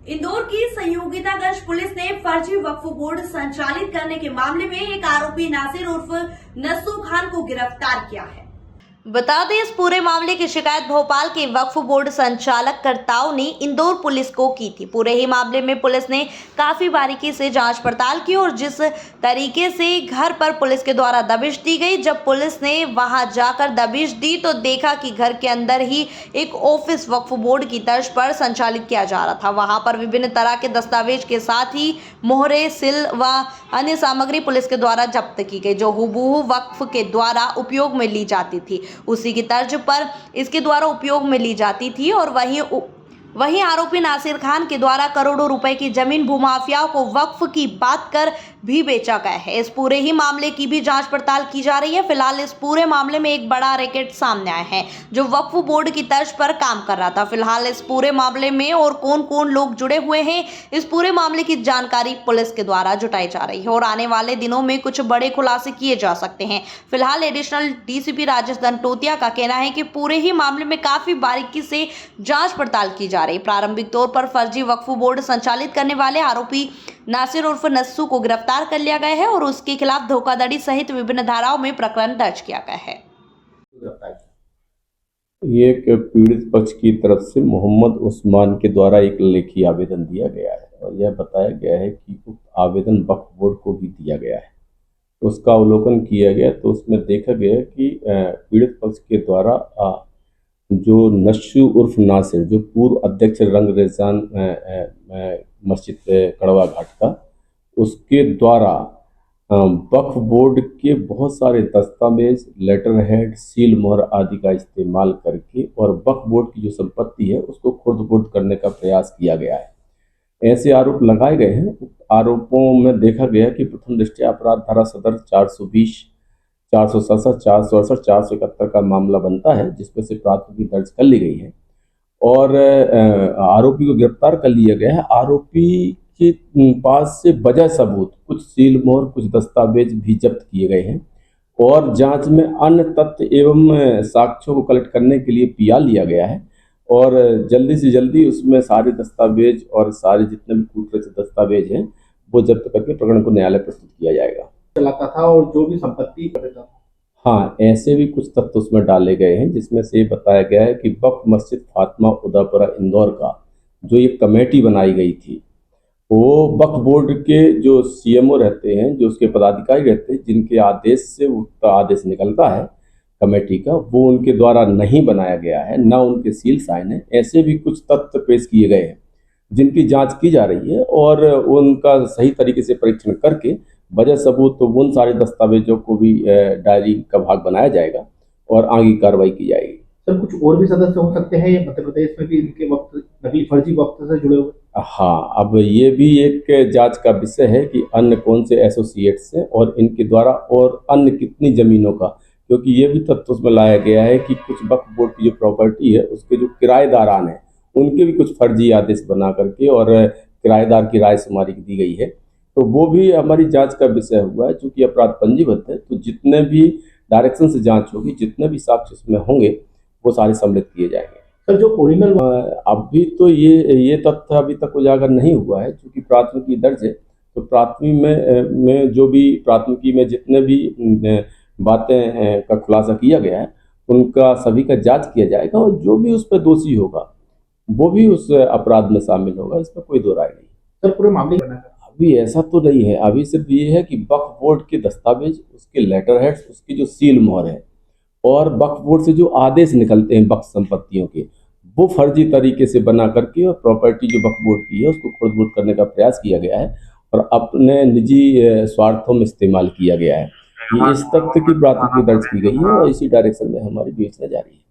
इंदौर की संयोगितागंज पुलिस ने फर्जी वक्फ बोर्ड संचालित करने के मामले में एक आरोपी नासिर उर्फ नस्सू खान को गिरफ्तार किया है। बता दें, इस पूरे मामले की शिकायत भोपाल के वक्फ बोर्ड संचालक कर्ताओं ने इंदौर पुलिस को की थी। पूरे ही मामले में पुलिस ने काफी बारीकी से जांच पड़ताल की और जिस तरीके से घर पर पुलिस के द्वारा दबिश दी गई, जब पुलिस ने वहां जाकर दबिश दी तो देखा कि घर के अंदर ही एक ऑफिस वक्फ बोर्ड की तर्ज पर संचालित किया जा रहा था। वहां पर विभिन्न तरह के दस्तावेज के साथ ही मोहरे, सिल व अन्य सामग्री पुलिस के द्वारा जब्त की गई, जो हुबहू वक्फ के द्वारा उपयोग में ली जाती थी। उसी की तर्ज पर इसके द्वारा उपयोग में ली जाती थी और वहीं आरोपी नासिर खान के द्वारा करोड़ों रुपए की जमीन भूमाफियाओं को वक्फ की बात कर भी बेचा गया है। इस पूरे ही मामले की भी जांच पड़ताल की जा रही है। फिलहाल इस पूरे मामले में एक बड़ा रैकेट सामने आया है जो वक्फ बोर्ड की तर्ज पर काम कर रहा था। फिलहाल इस पूरे मामले में और कौन कौन लोग जुड़े हुए हैं, इस पूरे मामले की जानकारी पुलिस के द्वारा जुटाई जा रही है और आने वाले दिनों में कुछ बड़े खुलासे किए जा सकते हैं। फिलहाल एडिशनल डीसीपी राजेश दंटोतिया का कहना है कि पूरे ही मामले में काफी बारीकी से जांच पड़ताल की जा रही है। प्रारंभिक तौर पर फर्जी वक्फ बोर्ड संचालित करने वाले आरोपी नासिर उर्फ नस्सू को गिरफ्तार कर लिया गया है और उसके खिलाफ धोखाधड़ी सहित विभिन्न धाराओं में प्रकरण दर्ज किया गया है। ये एक पीड़ित पक्ष की तरफ से मोहम्मद उस्मान के द्वारा एक लेखी आवेदन दिया गया है और यह बताया गया है कि उक्त आवेदन वक्फ बोर्ड को भी दिया गया है। उसका अवलोकन किया गया तो उसमें देखा गया कि पीड़ित पक्ष के द्वारा जो नस्सू उर्फ नासिर, जो पूर्व अध्यक्ष रंगरेजान मस्जिद कड़वा घाट का, उसके द्वारा वक्फ बोर्ड के बहुत सारे दस्तावेज, लेटर हेड, सील मोहर आदि का इस्तेमाल करके और वक्फ बोर्ड की जो संपत्ति है उसको खुर्द-बुर्द करने का प्रयास किया गया है। ऐसे आरोप लगाए गए हैं। आरोपों में देखा गया कि प्रथम दृष्टया अपराध धारा सदर 420, 467, 468, 471 का मामला बनता है, जिसमें से प्राथमिकी दर्ज कर ली गई है और आरोपी को गिरफ्तार कर लिया गया है। आरोपी के पास से वजह सबूत, कुछ सील मोहर, कुछ दस्तावेज भी जब्त किए गए हैं और जांच में अन्य तथ्य एवं साक्ष्यों को कलेक्ट करने के लिए पिया लिया गया है और जल्दी से जल्दी उसमें सारे दस्तावेज और सारे जितने भी कूटरचित दस्तावेज हैं वो जब्त करके प्रकरण को न्यायालय प्रस्तुत किया जाएगा। चलाता था और जो भी संपत्ति करता था। हाँ, ऐसे भी कुछ तथ्य उसमें डाले गए हैं जिसमें से बताया गया है कि वक्फ मस्जिद फातिमा उदयपुरा इंदौर का जो एक कमेटी बनाई गई थी, वो वक्फ बोर्ड के जो सीएमओ रहते हैं, जो उसके पदाधिकारी रहते हैं, जिनके आदेश से उसका आदेश निकलता है कमेटी का, वो उनके द्वारा नहीं बनाया गया है, ना उनके सील साइन है। ऐसे भी कुछ तथ्य पेश किए गए हैं जिनकी जांच की जा रही है और उनका सही तरीके से परीक्षण करके वजह सबूत तो उन सारे दस्तावेजों को भी डायरी का भाग बनाया जाएगा और आगे कार्रवाई की जाएगी। सर, कुछ और भी सदस्य हो सकते हैं मध्य प्रदेश में भी इनके वक्त नकली फर्जी वक्त से जुड़े हुए? हाँ, अब ये भी एक जांच का विषय है कि अन्य कौन से एसोसिएट्स हैं और इनके द्वारा और अन्य कितनी जमीनों का, क्योंकि ये भी तथ्य उसमें लाया गया है कि कुछ वक्फ बोर्ड की जो प्रॉपर्टी है उसके जो किराएदारान हैं उनके भी कुछ फर्जी आदेश बना करके और किराएदार की राय शुमारी दी गई है, तो वो भी हमारी जांच का विषय हुआ है। चूँकि अपराध पंजीबद्ध है तो जितने भी डायरेक्शन से जांच होगी, जितने भी साक्ष्य उसमें होंगे वो सारे सम्मिलित किए जाएंगे। सर, जो ओरिजिनल अभी तो ये तथ्य अभी तक उजागर नहीं हुआ है, क्योंकि प्राथमिकी दर्ज है तो प्राथमिकी में जो भी प्राथमिकी में जितने भी बातें का खुलासा किया गया है उनका सभी का जांच किया जाएगा और जो भी उस पर दोषी होगा वो भी उस अपराध में शामिल होगा, इसमें कोई दो राय नहीं। सर, पूरे मामले अभी ऐसा तो नहीं है। अभी सिर्फ ये है कि वक्फ बोर्ड के दस्तावेज, उसके लेटर हेड्स, उसकी जो सील मोहर है और वक्फ बोर्ड से जो आदेश निकलते हैं वक्फ संपत्तियों के, वो फर्जी तरीके से बना करके और प्रॉपर्टी जो वक्फ बोर्ड की है उसको खुर्द-बुर्द करने का प्रयास किया गया है और अपने निजी स्वार्थों में इस्तेमाल किया गया है। ये इस तथ्य की प्राथमिकी दर्ज की गई है और इसी डायरेक्शन में हमारी विवेचना जारी है।